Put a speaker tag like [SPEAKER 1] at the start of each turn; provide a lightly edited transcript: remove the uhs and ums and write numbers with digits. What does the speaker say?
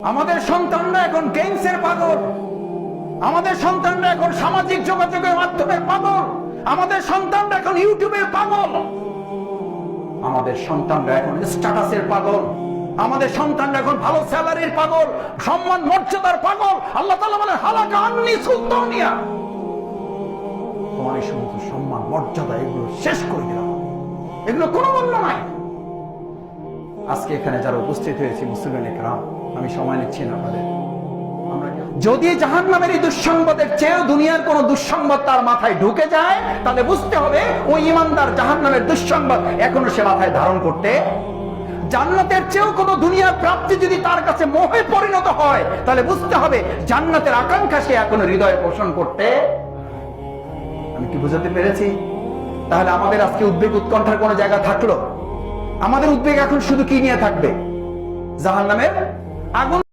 [SPEAKER 1] আমাদের সন্তানরা এখন গেমসের পাগল, আমাদের সন্তানরা এখন সামাজিক যোগাযোগের মাধ্যমের পাগল, আমাদের সন্তানরা এখন ইউটিউবের পাগল, আমাদের সন্তানরা এখন স্ট্যাটাসের পাগল, আমাদের সন্তানরা এখন ভালো স্যালারির পাগল, সম্মান মর্যাদার পাগল। আল্লাহ তাআলা বলেন হালাকা আন্নি সুলতানিয়া, তোমার এই সমস্ত সম্মান মর্যাদা এগুলো শেষ করে দিলাম, এগুলো কোনো মূল্য নাই। আজকে এখানে যারা উপস্থিত হয়েছে মুসলিম একরাম, আমি সময় নিচ্ছি না আপনাদের। যদি জাহান্নামের এই দুঃসংবাদের চেয়েও দুনিয়ার কোন দুঃসংবাদ তার মাথায় ঢুকে যায়, তাহলে বুঝতে হবে ওই ইমানদার জাহান্নামের দুঃসংবাদ এখনো সে মাথায় ধারণ করতে। জান্নাতের চেয়েও কোন দুনিয়ার প্রাপ্তি যদি তার কাছে মোহে পরিণত হয়, তাহলে বুঝতে হবে জান্নাতের আকাঙ্ক্ষা সে এখনো হৃদয়ে পোষণ করতে। আমি কি বুঝাতে পেরেছি? তাহলে আমাদের আজকে উদ্বেগ উৎকণ্ঠার কোন জায়গা থাকলো? আমাদের উদ্বেগ এখন শুধু কি নিয়ে থাকবে? জাহান্নামের আগুন।